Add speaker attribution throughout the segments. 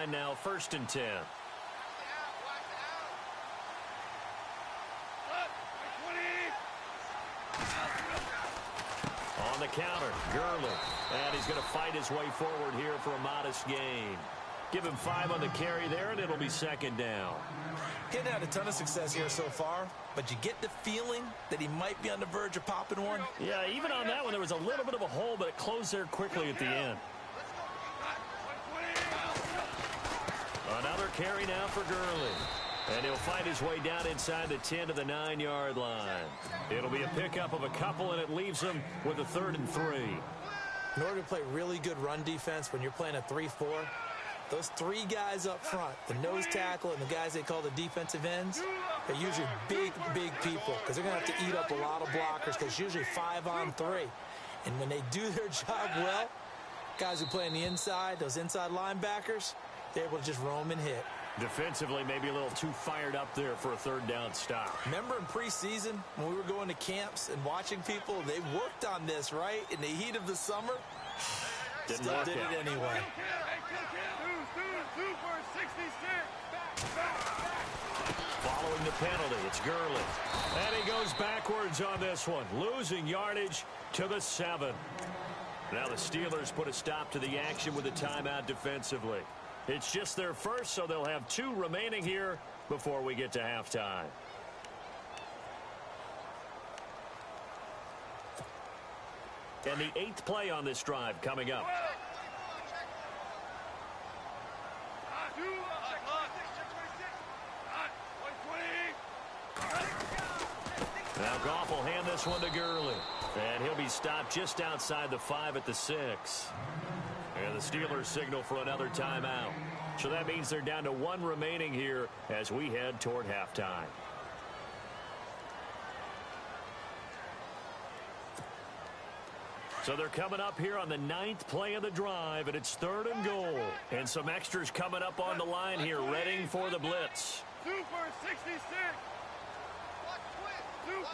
Speaker 1: line now, 1st and 10. On the counter, Gurley. And he's going to fight his way forward here for a modest gain. Give him 5 on the carry there, and it'll be 2nd down.
Speaker 2: He hadn't had a ton of success here so far, but you get the feeling that he might be on the verge of popping one.
Speaker 1: Yeah, even on that one, there was a little bit of a hole, but it closed there quickly at the end. Another carry now for Gurley. And he'll fight his way down inside the 10 to the 9-yard line. It'll be a pickup of a couple, and it leaves him with a 3rd and 3.
Speaker 2: In order to play really good run defense when you're playing a 3-4, those 3 guys up front, the nose tackle and the guys they call the defensive ends, they're usually big, big people because they're going to have to eat up a lot of blockers because it's usually 5 on 3. And when they do their job well, guys who play on the inside, those inside linebackers, they're able to just roam and hit.
Speaker 1: Defensively, maybe a little too fired up there for a 3rd down stop.
Speaker 2: Remember in preseason when we were going to camps and watching people, they worked on this, right? In the heat of the summer, still did it anyway.
Speaker 1: Following the penalty, it's Gurley. And he goes backwards on this one, losing yardage to the 7. Now the Steelers put a stop to the action with a timeout defensively. It's just their first, so they'll have 2 remaining here before we get to halftime. And the 8th play on this drive coming up. Now Goff will hand this one to Gurley. And he'll be stopped just outside the 5 at the 6. And the Steelers signal for another timeout. So that means they're down to 1 remaining here as we head toward halftime. So they're coming up here on the 9th play of the drive, and it's 3rd and goal. And some extras coming up on the line here, readying for the blitz.
Speaker 3: Super 66. Super.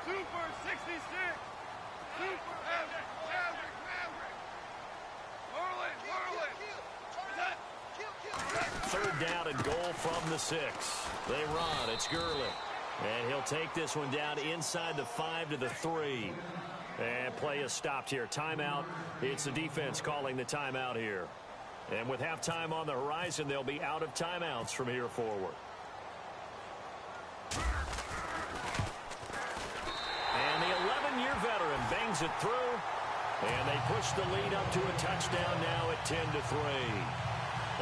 Speaker 3: Super 66. Super
Speaker 1: Third down and goal from the 6. They run. It's Gurley. And he'll take this one down inside the 5 to the 3. And play is stopped here. Timeout. It's the defense calling the timeout here. And with halftime on the horizon, they'll be out of timeouts from here forward. And the 11-year veteran bangs it through. And they push the lead up to a touchdown now at 10 to 3.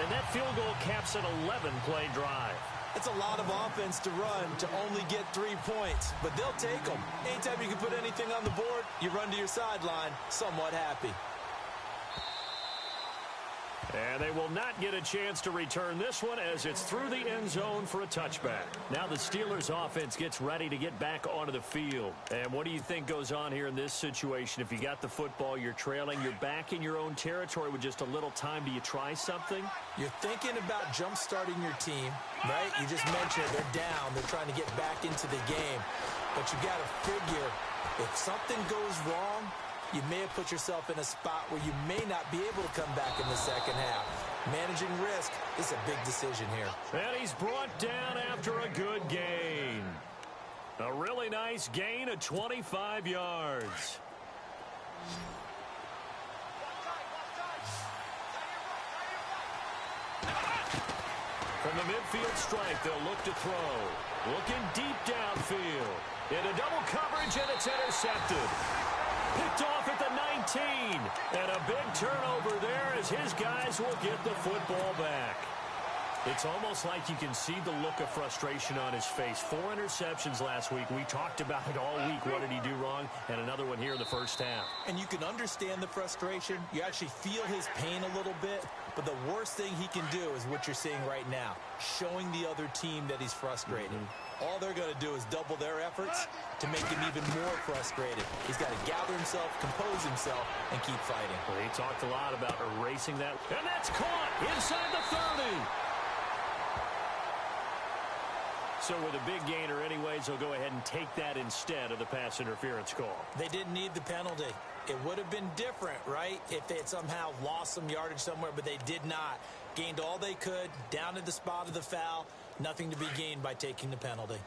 Speaker 1: And that field goal caps an 11-play drive.
Speaker 2: It's a lot of offense to run to only get 3 points, but they'll take them. Anytime you can put anything on the board, you run to your sideline somewhat happy.
Speaker 1: And they will not get a chance to return this one as it's through the end zone for a touchback. Now the Steelers offense gets ready to get back onto the field. And what do you think goes on here in this situation? If you got the football, you're trailing, you're back in your own territory with just a little time. Do you try something?
Speaker 2: You're thinking about jump-starting your team, right? You just mentioned they're down. They're trying to get back into the game. But you got to figure if something goes wrong, you may have put yourself in a spot where you may not be able to come back in the second half. Managing risk is a big decision here.
Speaker 1: And he's brought down after a good gain. A really nice gain of 25 yards. From the midfield strike, they'll look to throw. Looking deep downfield. Into double coverage, and it's intercepted. Picked off at the 19. And a big turnover there as his guys will get the football back. It's almost like you can see the look of frustration on his face. 4 interceptions last week. We talked about it all week. What did he do wrong? And another one here in the first half.
Speaker 2: And you can understand the frustration. You actually feel his pain a little bit. But the worst thing he can do is what you're seeing right now, showing the other team that he's frustrated. All they're going to do is double their efforts to make him even more frustrated. He's got to gather himself, compose himself, and keep fighting.
Speaker 1: Well, he talked a lot about erasing that. And that's caught inside the 30. So with a big gainer anyways, they'll go ahead and take that instead of the pass interference call.
Speaker 2: They didn't need the penalty. It would have been different, right, if they had somehow lost some yardage somewhere, but they did not. Gained all they could, down at the spot of the foul. Nothing to be gained by taking the penalty.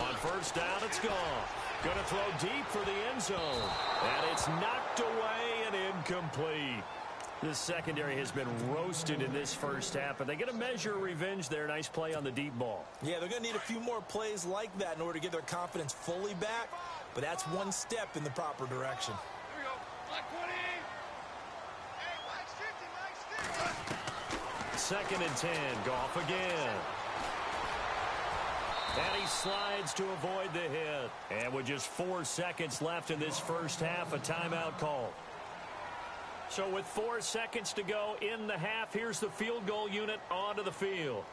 Speaker 1: On first down, it's gone. Going to throw deep for the end zone. And it's knocked away and incomplete. This secondary has been roasted in this first half, but they get a measure of revenge there. Nice play on the deep ball.
Speaker 2: Yeah, they're going to need a few more plays like that in order to get their confidence fully back, but that's one step in the proper direction.
Speaker 3: Here we go. Black 20. Hey,
Speaker 1: Second and 10. Goff again. And he slides to avoid the hit. And with just 4 seconds left in this first half, a timeout call. So with 4 seconds to go in the half, here's the field goal unit onto the field.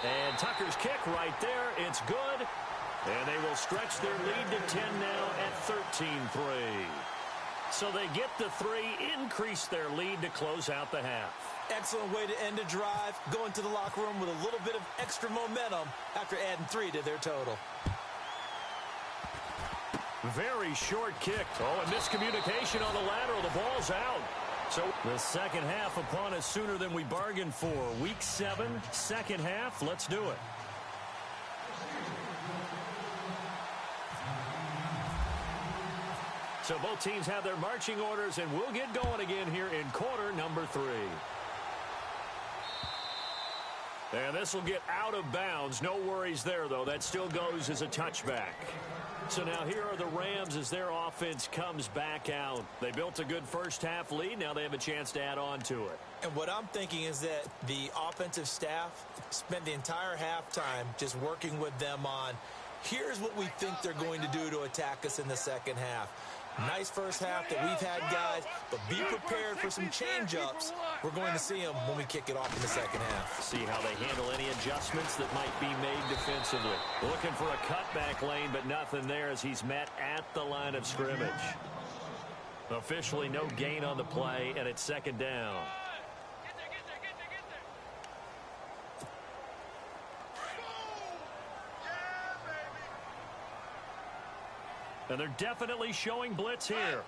Speaker 1: And Tucker's kick right there. It's good. And they will stretch their lead to 10 now at 13-3. So they get the 3, increase their lead to close out the half.
Speaker 2: Excellent way to end a drive. Go into the locker room with a little bit of extra momentum after adding 3 to their total.
Speaker 1: Very short kick. Oh, and miscommunication on the lateral. The ball's out. So the second half upon us sooner than we bargained for. Week 7, second half. Let's do it. So both teams have their marching orders, and we'll get going again here in quarter number 3. And this will get out of bounds. No worries there, though. That still goes as a touchback. So now here are the Rams as their offense comes back out. They built a good first half lead. Now they have a chance to add on to it.
Speaker 2: And what I'm thinking is that the offensive staff spent the entire halftime just working with them on, here's what we think they're going to do to attack us in the second half. Nice first half that we've had, guys, but be prepared for some change-ups. We're going to see them when we kick it off in the second half.
Speaker 1: See how they handle any adjustments that might be made defensively. Looking for a cutback lane, but nothing there as he's met at the line of scrimmage. Officially no gain on the play, and it's second down. And they're definitely showing blitz here.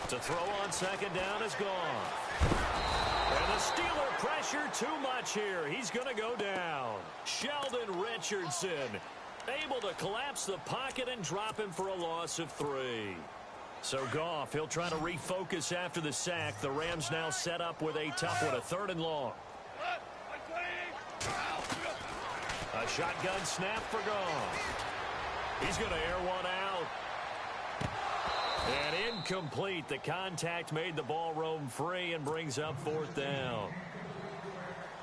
Speaker 1: To throw on second down is gone. And the Steeler pressure too much here. He's going to go down. Sheldon Richardson able to collapse the pocket and drop him for a loss of 3. So Goff, he'll try to refocus after the sack. The Rams now set up with a tough one, a 3rd and long. A shotgun snap for Goff. He's going to air one out. And incomplete. The contact made the ball roam free and brings up 4th down.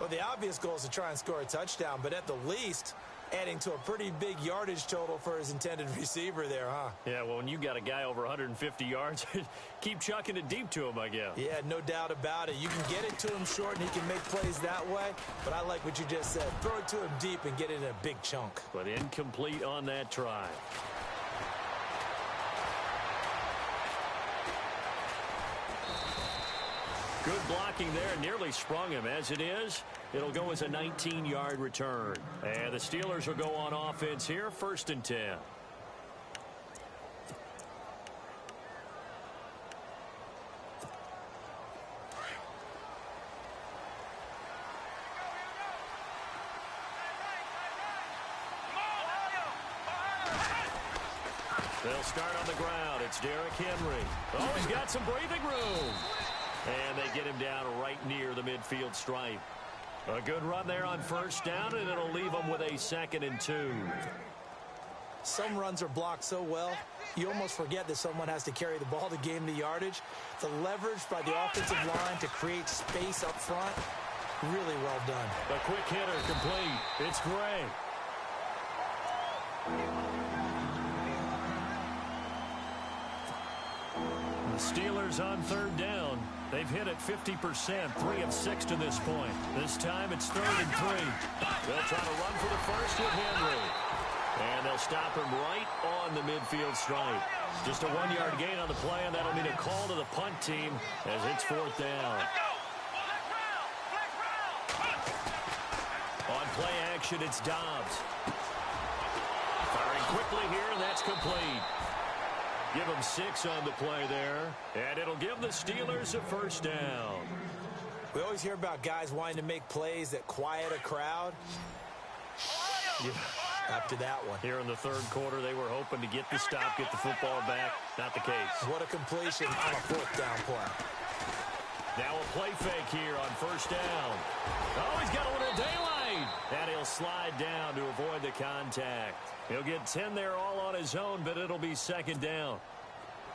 Speaker 2: Well, the obvious goal is to try and score a touchdown, but at the least, adding to a pretty big yardage total for his intended receiver there, huh?
Speaker 1: Yeah, well, when you got a guy over 150 yards, keep chucking it deep to him, I guess.
Speaker 2: Yeah, no doubt about it. You can get it to him short and he can make plays that way, but I like what you just said. Throw it to him deep and get it in a big chunk.
Speaker 1: But incomplete on that try. Good blocking there, nearly sprung him. As it is, it'll go as a 19-yard return. And the Steelers will go on offense here, 1st and 10. They'll start on the ground. It's Derrick Henry. Oh, he's got some breathing room. And they get him down right near the midfield stripe. A good run there on first down, and it'll leave them with a 2nd and 2.
Speaker 2: Some runs are blocked so well, you almost forget that someone has to carry the ball to gain the yardage. The leverage by the offensive line to create space up front, really well done.
Speaker 1: A quick hitter complete. It's Gray. The Steelers on third down. They've hit it 50%, 3 of 6 to this point. This time it's 3rd and 3. They'll try to run for the first with Henry. And they'll stop him right on the midfield stripe. Just a 1-yard gain on the play, and that'll mean a call to the punt team as it's 4th down. On play action, it's Dobbs. Firing quickly here, and that's complete. Give them 6 on the play there, and it'll give the Steelers a first down.
Speaker 2: We always hear about guys wanting to make plays that quiet a crowd. Yeah, after that one.
Speaker 1: Here in the 3rd quarter, they were hoping to get the stop, get the football back. Not the case.
Speaker 2: What a completion on a 4th down play.
Speaker 1: Now a play fake here on 1st down. Oh, he's got a little daylight. And he'll slide down to avoid the contact. He'll get 10 there all on his own, but it'll be 2nd down.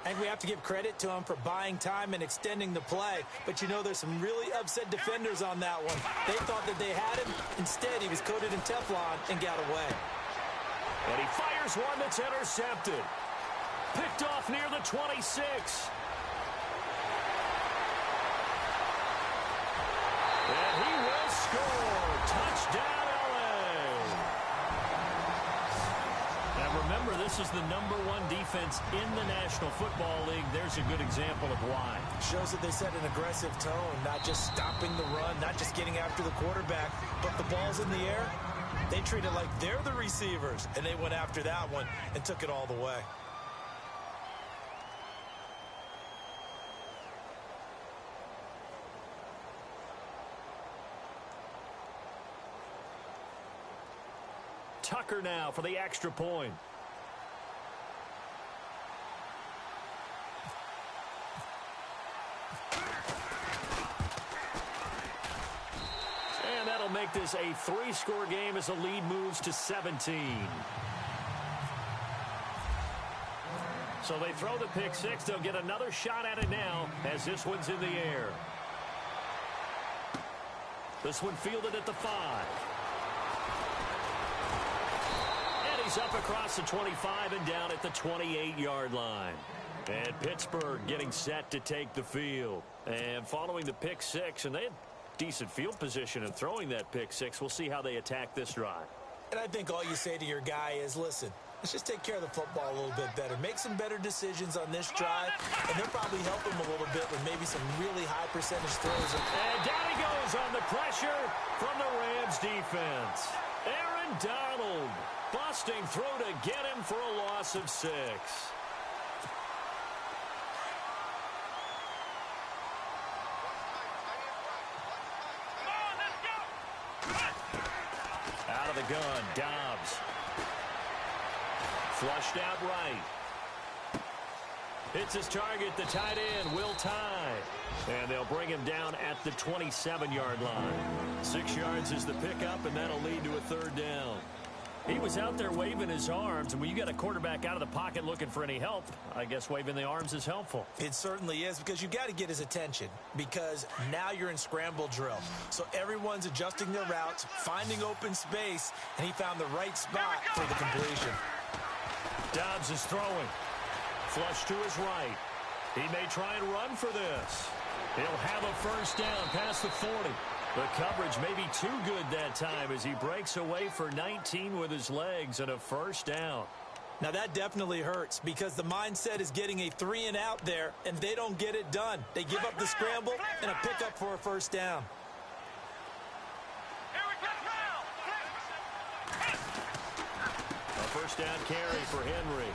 Speaker 2: I think we have to give credit to him for buying time and extending the play. But, you know, there's some really upset defenders on that one. They thought that they had him. Instead, he was coated in Teflon and got away.
Speaker 1: And he fires one that's intercepted. Picked off near the 26. And he will score. Touchdown, LA. Now remember, this is the #1 defense in the National Football League. There's a good example of why.
Speaker 2: Shows that they set an aggressive tone, not just stopping the run, not just getting after the quarterback, but the ball's in the air. They treat it like they're the receivers, and they went after that one and took it all the way.
Speaker 1: Tucker now for the extra point. And that'll make this a 3-score game as the lead moves to 17. So they throw the pick 6. They'll get another shot at it now as this one's in the air. This one fielded at the 5. He's up across the 25 and down at the 28-yard line. And Pittsburgh getting set to take the field. And following the pick 6, and they had decent field position in throwing that pick 6. We'll see how they attack this drive.
Speaker 2: And I think all you say to your guy is, listen, let's just take care of the football a little bit better. Make some better decisions on this drive, and they'll probably help him a little bit with maybe some really high percentage throws.
Speaker 1: And down he goes on the pressure from the Rams defense. Aaron Donald busting through to get him for a loss of 6. Out of the gun, Dobbs. Flushed out right. Hits his target, the tight end, Will Tye. And they'll bring him down at the 27-yard line. 6 yards is the pickup, and that'll lead to a 3rd down. He was out there waving his arms, and when you get a quarterback out of the pocket looking for any help, I guess waving the arms is helpful.
Speaker 2: It certainly is, because you got to get his attention, because now you're in scramble drill. So everyone's adjusting their routes, finding open space, and he found the right spot for the completion.
Speaker 1: Dobbs is throwing. Flush to his right. He may try and run for this. He'll have a first down past the 40. The coverage may be too good that time as he breaks away for 19 with his legs and a first down.
Speaker 2: Now that definitely hurts, because the mindset is getting a 3 and out there, and they don't get it done. They give up the scramble and a pickup for a first down.
Speaker 1: A first down carry for Henry.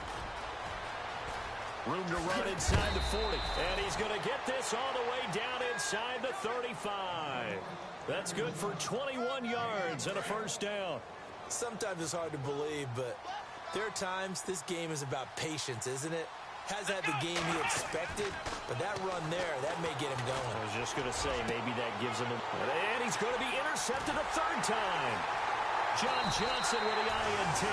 Speaker 1: Room to run inside the 40. And he's going to get this all the way down inside the 35. That's good for 21 yards and a first down.
Speaker 2: Sometimes it's hard to believe, but there are times this game is about patience, isn't it? Has had the game he expected, but that run there, that may get him going.
Speaker 1: I was just going to say, maybe that gives him a... And he's going to be intercepted a 3rd time. John Johnson with the INT.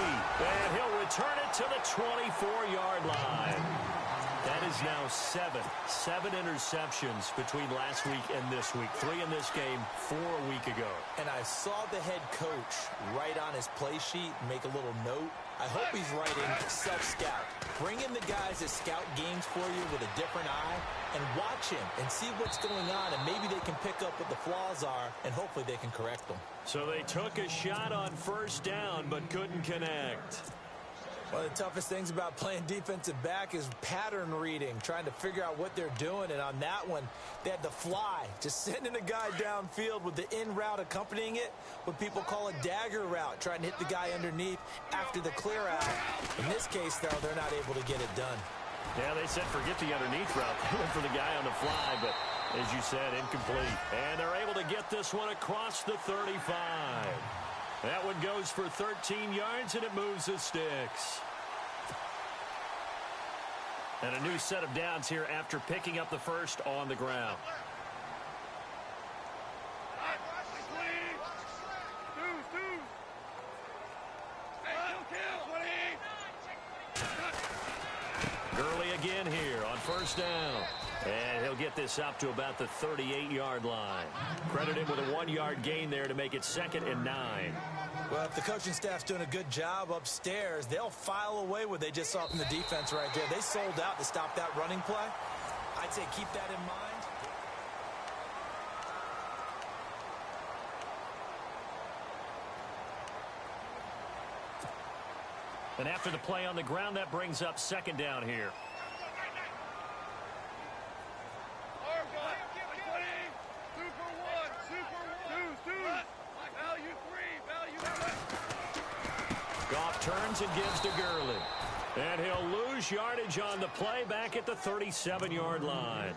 Speaker 1: And he'll return it to the 24-yard line. That is now 7 interceptions between last week and this week. 3 in this game, 4 a week ago.
Speaker 2: And I saw the head coach write on his play sheet, make a little note. I hope he's writing self-scout. Bring in the guys that scout games for you with a different eye and watch him and see what's going on, and maybe they can pick up what the flaws are, and hopefully they can correct them.
Speaker 1: So they took a shot on first down but couldn't connect.
Speaker 2: One of the toughest things about playing defensive back is pattern reading, trying to figure out what they're doing. And on that one, they had the fly, just sending a guy downfield with the in route accompanying it, what people call a dagger route, trying to hit the guy underneath after the clear out. In this case, though, they're not able to get it done.
Speaker 1: Yeah, they said forget the underneath route. They went for the guy on the fly, but as you said, incomplete. And they're able to get this one across the 35. That one goes for 13 yards, and it moves the sticks. And a new set of downs here after picking up the first on the ground. Gurley again here on first down. And he'll get this up to about the 38-yard line. Credit him with a 1-yard gain there to make it 2nd and 9.
Speaker 2: Well, if the coaching staff's doing a good job upstairs, they'll file away what they just saw from the defense right there. They sold out to stop that running play. I'd say keep that in mind.
Speaker 1: And after the play on the ground, that brings up 2nd down here. Goff turns and gives to Gurley. And he'll lose yardage on the play back at the 37-yard line.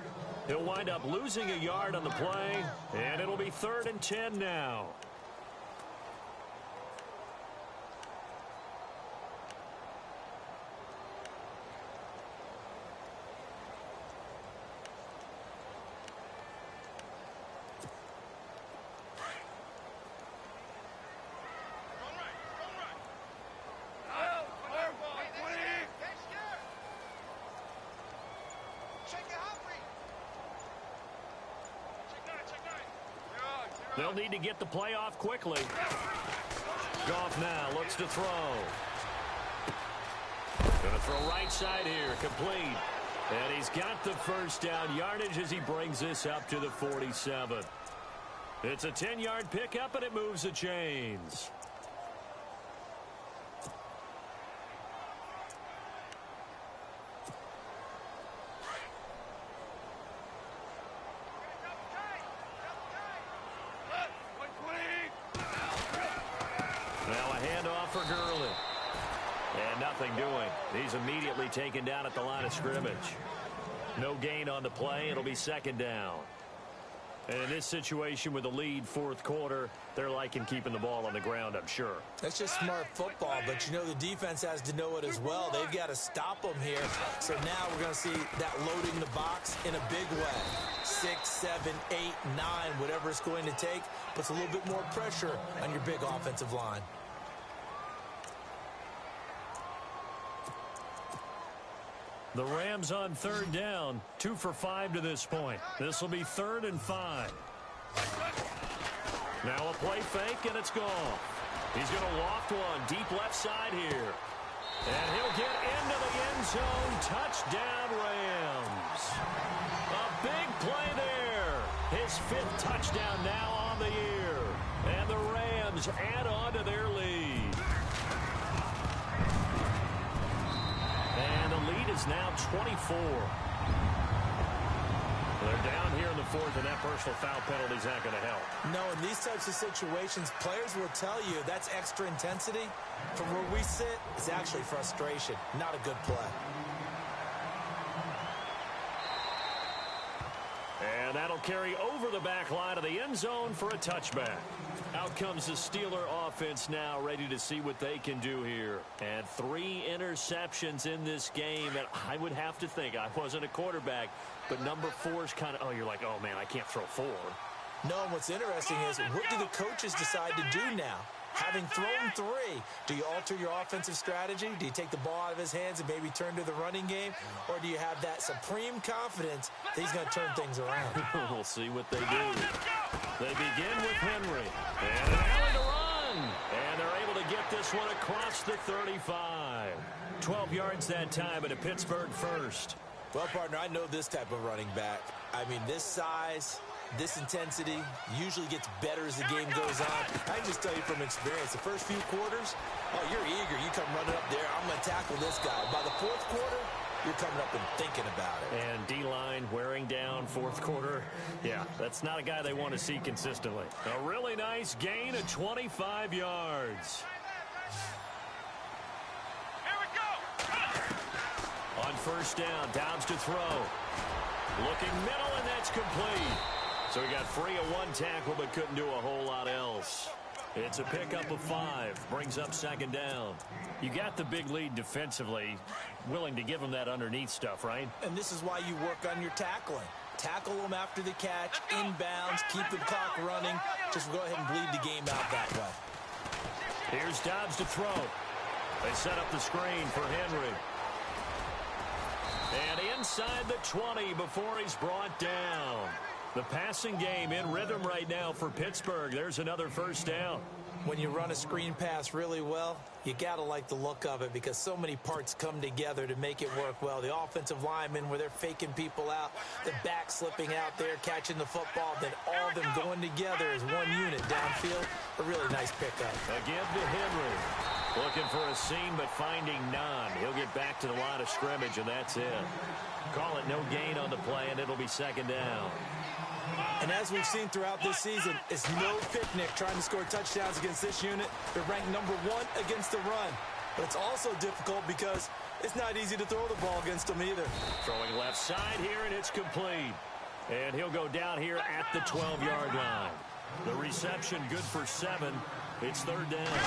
Speaker 1: He'll wind up losing a yard on the play, and it'll be 3rd and 10 now. They'll need to get the play off quickly. Goff now looks to throw. Going to throw right side here, complete. And he's got the first down yardage as he brings this up to the 47. It's a 10-yard pickup, and it moves the chains. For Gurley. And nothing doing. He's immediately taken down at the line of scrimmage. No gain on the play. It'll be 2nd down. And in this situation with the lead 4th quarter, they're liking keeping the ball on the ground, I'm sure.
Speaker 2: That's just smart football, but you know the defense has to know it as well. They've got to stop them here. So now we're going to see that loading the box in a big way. 6, 7, 8, 9, whatever it's going to take, puts a little bit more pressure on your big offensive line.
Speaker 1: The Rams on 3rd down, 2 for 5 to this point. This will be 3rd and 5. Now a play fake, and it's gone. He's going to loft one deep left side here. And he'll get into the end zone. Touchdown, Rams. A big play there. His 5th touchdown now on the year. And the Rams add on to their lead. And the lead is now 24. They're down here in the 4th, and that personal foul penalty is not going to help.
Speaker 2: No, in these types of situations, players will tell you that's extra intensity. From where we sit, it's actually frustration, not a good play.
Speaker 1: And that'll carry over the back line of the end zone for a touchback. Out comes the Steeler offense now, ready to see what they can do here. And 3 interceptions in this game. And I would have to think, I wasn't a quarterback, but number 4 is kind of, oh, you're like, oh, man, I can't throw 4.
Speaker 2: No, what's interesting is, what do the coaches decide to do now? Having thrown 3, do you alter your offensive strategy? Do you take the ball out of his hands and maybe turn to the running game? Or do you have that supreme confidence that he's going to turn things around?
Speaker 1: We'll see what they do. They begin with Henry. And an alley to run. And they're able to get this one across the 35. 12 yards that time and a Pittsburgh first.
Speaker 2: Well, partner, I know this type of running back. I mean, this size, this intensity usually gets better as the game goes on. I can just tell you from experience, the first few quarters, oh, you're eager. You come running up there, I'm going to tackle this guy. By the fourth quarter, you're coming up and thinking about it.
Speaker 1: And D-line wearing down fourth quarter. Yeah, that's not a guy they want to see consistently. A really nice gain of 25 yards.
Speaker 3: Here we go.
Speaker 1: On first down, Dobbs to throw. Looking middle, and that's complete. So he got free of one tackle, but couldn't do a whole lot else. It's a pickup of 5. Brings up second down. You got the big lead defensively. Willing to give them that underneath stuff, right?
Speaker 2: And this is why you work on your tackling. Tackle them after the catch, inbounds, keep the clock running. Just go ahead and bleed the game out that way.
Speaker 1: Here's Dobbs to throw. They set up the screen for Henry. And inside the 20 before he's brought down. The passing game in rhythm right now for Pittsburgh. There's another first down.
Speaker 2: When you run a screen pass really well, you got to like the look of it because so many parts come together to make it work well. The offensive linemen where they're faking people out, the back slipping out there, catching the football, then all of them going together as one unit downfield. A really nice pickup.
Speaker 1: Again to Henry. Looking for a seam, but finding none. He'll get back to the line of scrimmage, and that's it. Call it no gain on the play, and it'll be second down.
Speaker 2: And as we've seen throughout this season, it's no picnic trying to score touchdowns against this unit. They're ranked number 1 against the run. But it's also difficult because it's not easy to throw the ball against them either. Throwing
Speaker 1: left side here, and it's complete. And he'll go down here at the 12-yard line. The reception good for 7. It's third down.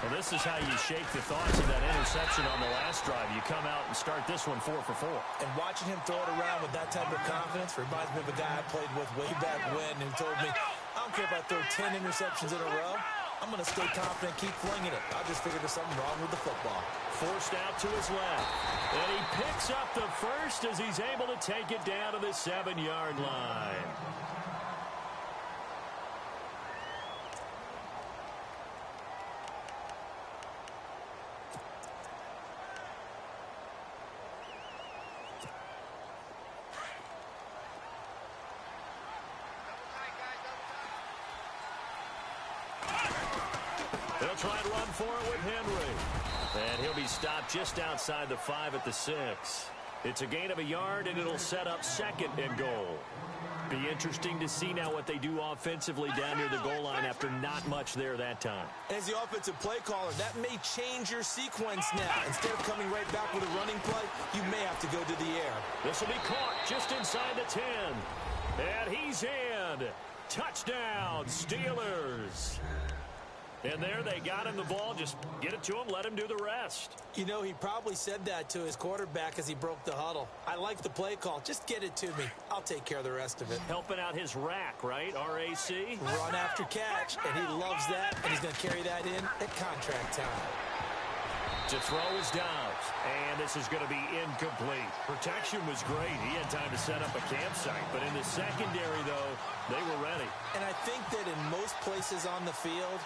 Speaker 1: Well, this is how you shake the thoughts of that interception on the last drive. You come out and start this one 4 for 4.
Speaker 2: And watching him throw it around with that type of confidence reminds me of a guy I played with way back when who told me, I don't care if I throw 10 interceptions in a row. I'm going to stay confident, keep flinging it. I just figured there's something wrong with the football.
Speaker 1: Forced out to his left. And he picks up the first as he's able to take it down to the 7-yard line. They'll try and run for it with Henry. And he'll be stopped just outside the 5 at the 6. It's a gain of a yard, and it'll set up second and goal. Be interesting to see now what they do offensively down near the goal line after not much there that time.
Speaker 2: As the offensive play caller, that may change your sequence now. Instead of coming right back with a running play, you may have to go to the air.
Speaker 1: This will be caught just inside the 10. And he's in. Touchdown, Steelers. And there they got him the ball. Just get it to him, let him do the rest.
Speaker 2: You know, he probably said that to his quarterback as he broke the huddle. I like the play call. Just get it to me. I'll take care of the rest of it.
Speaker 1: Helping out his rack, right? R-A-C?
Speaker 2: Run after catch, and he loves that, and he's going to carry that in at contract time.
Speaker 1: To throw is Dobbs, and this is going to be incomplete. Protection was great. He had time to set up a campsite, but in the secondary, though, they were ready.
Speaker 2: And I think that in most places on the field,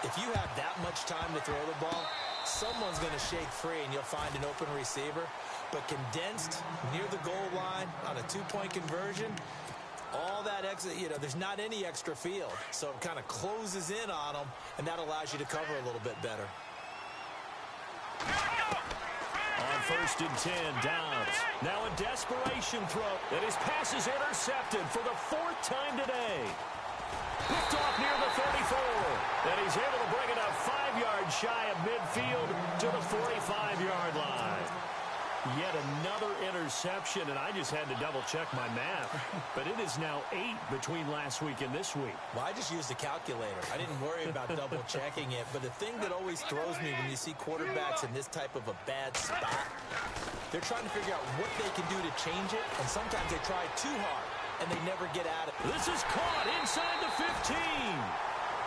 Speaker 2: if you have that much time to throw the ball, someone's going to shake free and you'll find an open receiver. But condensed near the goal line on a 2-point conversion, all that exit, you know, there's not any extra field. So it kind of closes in on them, and that allows you to cover a little bit better.
Speaker 1: On first and 10, Dobbs. Now a desperation throw, and his pass is intercepted for the 4th time today. Picked off near the 34, and he's able to bring it up 5 yards shy of midfield to the 45-yard line. Yet another interception, and I just had to double-check my math. But it is now 8 between last week and this week.
Speaker 2: Well, I just used a calculator. I didn't worry about double-checking it. But the thing that always throws me when you see quarterbacks in this type of a bad spot, they're trying to figure out what they can do to change it, and sometimes they try too hard, and they never get out of it.
Speaker 1: This is caught inside the 15.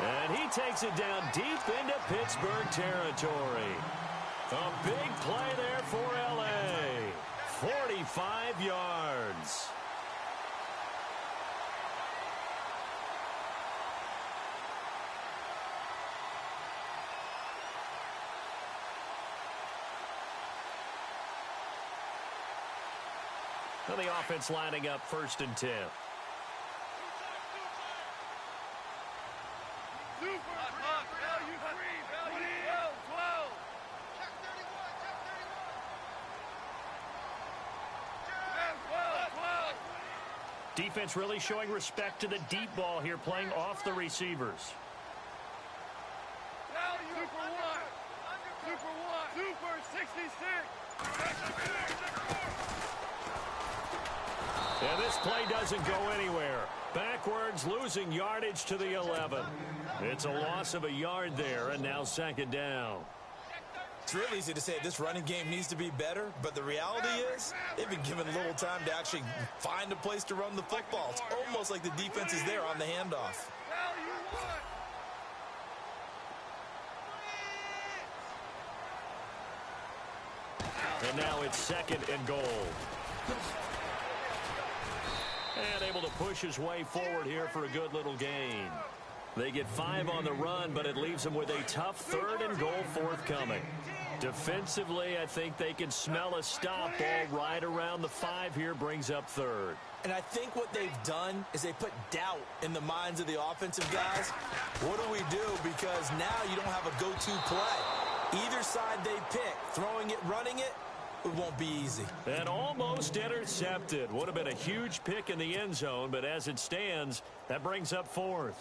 Speaker 1: And he takes it down deep into Pittsburgh territory. A big play there for L.A. 45 yards. And the offense lining up 1st and 10. Defense really showing respect to the deep ball here, playing off the receivers.
Speaker 3: Super 66.
Speaker 1: And this play doesn't go anywhere. Backwards, losing yardage to the 11. It's a loss of a yard there, and now 2nd down.
Speaker 2: It's really easy to say this running game needs to be better, but the reality is they've been given little time to actually find a place to run the football. It's almost like the defense is there on the handoff.
Speaker 1: And now it's 2nd and goal. And able to push his way forward here for a good little gain. They get 5 on the run, but it leaves them with a tough 3rd and goal forthcoming. Defensively, I think they can smell a stop ball right around the 5 here, brings up 3rd.
Speaker 2: And I think what they've done is they put doubt in the minds of the offensive guys. What do we do? Because now you don't have a go-to play. Either side they pick, throwing it, running it, it won't be easy.
Speaker 1: And almost intercepted. Would have been a huge pick in the end zone, but as it stands, that brings up 4th.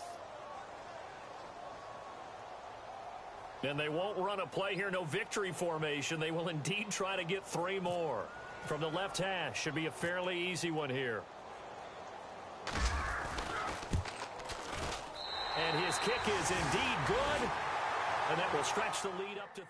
Speaker 1: And they won't run a play here, no victory formation. They will indeed try to get 3 more. From the left hash, should be a fairly easy one here. And his kick is indeed good. And that will stretch the lead up to 3.